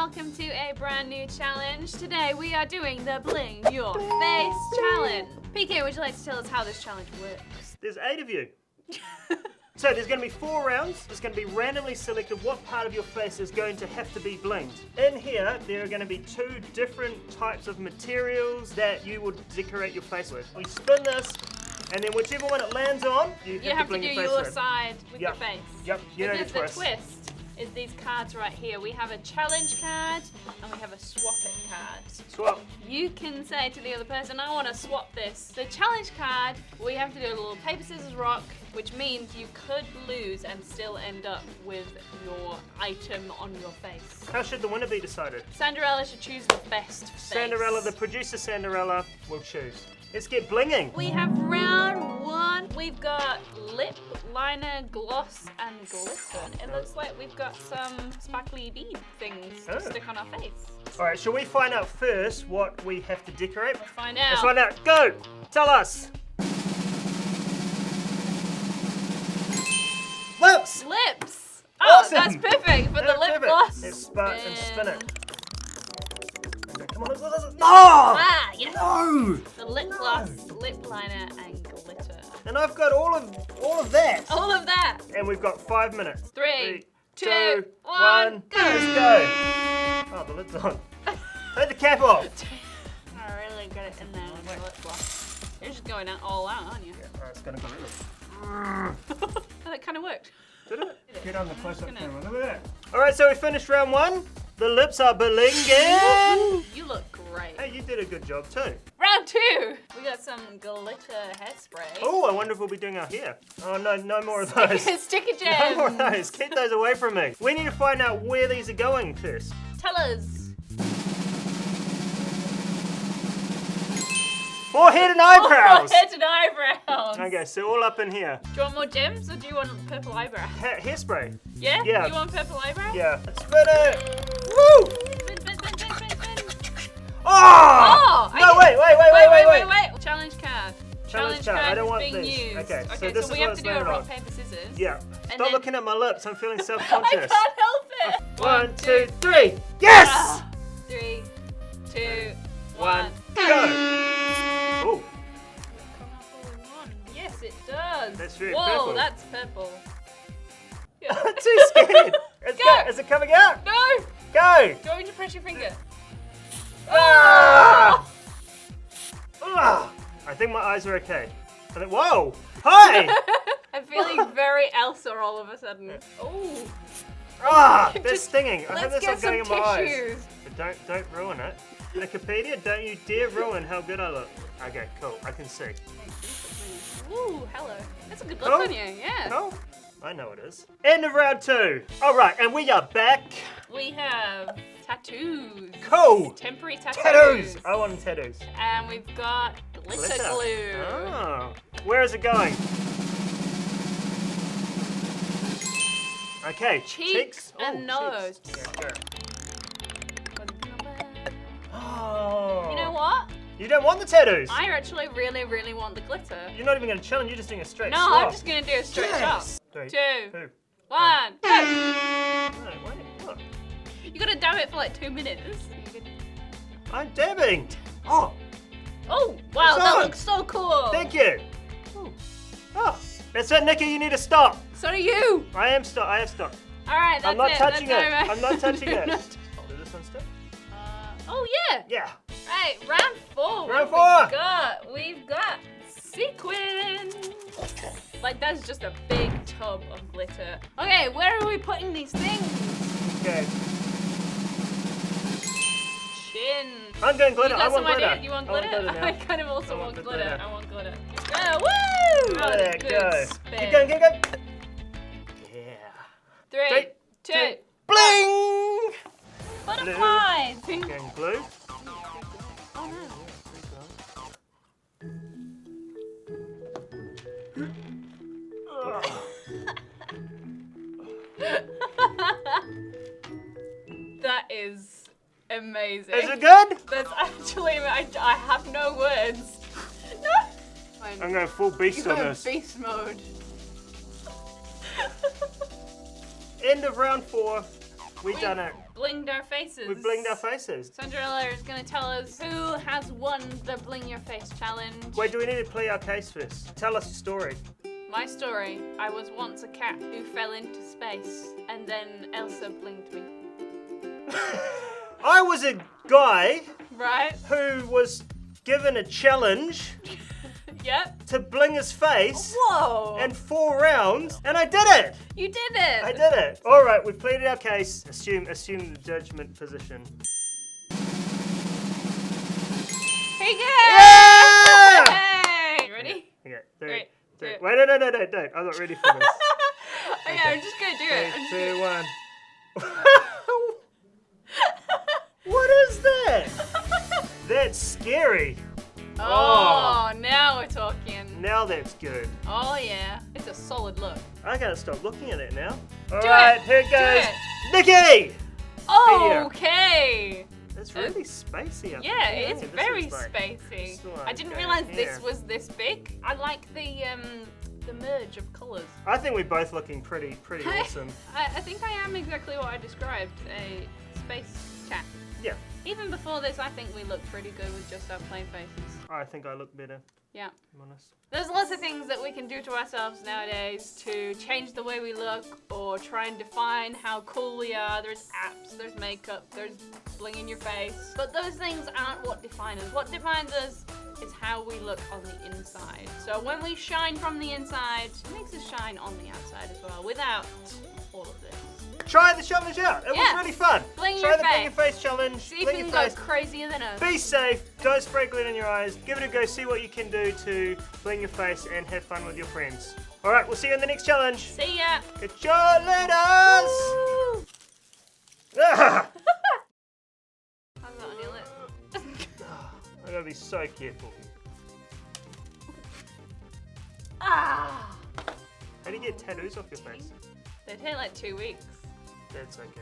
welcome to a brand new challenge. Today we are doing the Bling Your Face challenge. PK, would you like to tell us how this challenge works? There's 8 of you. So there's going to be 4 rounds. There's going to be randomly selected what part of your face is going to have to be blinged. In here, there are going to be 2 different types of materials that you would decorate your face with. We spin this, and then whichever one it lands on, you have to bling do your face your with. side with your face. Yep, you know the Because twist. the twist is these cards right here. We have a challenge card and we have a swap it card. Swap. You can say to the other person, I want to swap this. The challenge card, we have to do a little paper, scissors, rock, which means you could lose and still end up with your item on your face. How should the winner be decided? Sanderella should choose the best face. Sanderella, the producer Sanderella, will choose. Let's get blinging. We have round 1. We've got lip liner, gloss, and glitter. It looks like we've got some sparkly bead things to stick on our face. All right, shall we find out first what we have to decorate? Let's find out. Let's find out. Go! Tell us. Lips! Lips! Oh, Awesome. that's perfect for the That's lip perfect. gloss. Let's spin and spin it. Okay, come on, let's. No! Ah, yes. No! The lip gloss, lip liner, and glitter. And I've got all of that. All of that. And we've got 5 minutes. 3, 2, 2, 1, go. Let's go. Oh, the lid's on. Take the cap off. I really got it in there with the lip gloss. You're just going all out, aren't you? Yeah, all right, it's gonna go. Oh, that kind of worked. Did it? Get on the close-up Gonna- camera. Look at that. All right, so we finished round 1. The lips are blinging. You look great. Hey, you did a good job too. Round 2. We got some glitter hairspray. Oh, I wonder if we'll be doing our hair. Oh no, no more of those. Sticker No gems. more of those. Keep those away from me. We need to find out where these are going first. Tell us. Forehead and eyebrows. Head and eyebrows. Okay, so all up in here. Do you want more gems or do you want purple eyebrow? Hairspray. Yeah? Yeah. You want purple eyebrow? Yeah. Spin it. Woo! Spin, spin, spin, spin, spin, spin. Oh! No, wait. Challenge card. Challenge card. I don't want being these. used. Okay, so Okay, this so is we what have it's to do a landed rock, on. paper, scissors. Yeah. And Stop then- looking at my lips. I'm feeling I self-conscious. can't help it. 1, 2, 3. Yes! 3, 2, 1, 1. go! Ooh. Yes, it does. That's very Whoa, purple. that's purple. Too scared. Let's Go. go. Is it coming out? No! Go! Do you want me to press your finger? Ah! Ah! I think my eyes are okay. I think, whoa! Hi! I'm feeling very Elsa all of a sudden. Oh. Ah! That's Just- stinging. I have Let's this get on going in some my eyes. tissues. But don't ruin it. Wikipedia, don't you dare ruin how good I look. Okay, cool. I can see. Ooh, hello. That's a good look Cool. on you, yeah. Cool. I know it is. End of round 2. All right, and we are back. We have tattoos. Cool. Temporary tattoos. Tattoos. I want tattoos. And we've got glitter glue. Oh. Where is it going? Okay. Cheeks and Ooh, nose. cheeks. Yeah, go. Oh. You know what? You don't want the tattoos. I actually really, really want the glitter. You're not even going to challenge. You're just doing a straight No, swap. I'm just going to do a straight Yes. shot. 3, 2, 2. 1, go. No, wait. Look. You got to dab it for like 2 minutes. I'm dabbing. Oh, Oh, wow, It's that on. looks so cool. thank you. Ooh. Oh, that's it, Niky. You need to stop. So do you. I have stopped. All right, that's I'm not it. touching that's it. over. I'm not touching it. Not- Does this one stick? Oh, yeah. Yeah. Right, round 4. Round What 4. have We've got Sequins. Like, that's just a big tub of glitter. Okay, where are we putting these things? Okay. Chin. I'm going glitter. You got I want some glitter. idea? You want glitter? now. I kind of also I want want the glitter. glitter. I want glitter. Go! Woo! Let What a it good go. spin. Keep going, keep going. Yeah. 3, 2, Bling! butterflies. Going blue. Oh no. That is amazing. Is it good? That's actually, I have no words. No. I'm going full beast on You're this. beast mode. End of round 4. We've done it. Blinged our faces. We've blinged our faces. Cinderella is going to tell us who has won the Bling Your Face challenge. Wait, do we need to play our case first? Tell us your story. My story, I was once a cat who fell into space, and then Elsa blinked me. I was a guy Right? who was given a challenge Yep. to bling his face Whoa! in 4 rounds, and I did it! You did it! I did it! Alright, we've pleaded our case. Assume the judgment position. Here you go! Yeah! Hey! You ready? Okay, Three, three. two. Wait, no, don't. I'm not ready for this. Okay, I'm just gonna do it. 3, 2, 1. What is that? That's scary. Oh, now we're talking. Now that's good. Oh yeah, it's a solid look. I gotta stop looking at it now. Do Alright, it. here it Do goes. it. Niky! Okay. It's really spacey up Yeah, here. it's This very is like- spacey. this is like I didn't going realize here. this was this big. I like the merge of colours. I think we're both looking pretty awesome. I think I am exactly what I described, a space cat. Yeah, Even before this, I think we looked pretty good with just our plain faces. I think I look better, Yeah. I'm honest. There's lots of things that we can do to ourselves nowadays to change the way we look or try and define how cool we are. There's apps, there's makeup, there's bling in your face. But those things aren't what define us. What defines us is how we look on the inside. So when we shine from the inside, it makes us shine on the outside as well without all of this. Try the challenge out. It was really fun. Bling Try your the face. Bling Your Face challenge. See if Bling you your can go face. crazier than us. Be safe. Don't spray glitter in your eyes. Give it a go. See what you can do to bling your face and have fun with your friends. All right, we'll see you in the next challenge. See ya. Catch you later. Woo. Ah! How's that on your lip? I gotta be so careful. Ah! How do you get tattoos off your face? They take like 2 weeks. That's okay.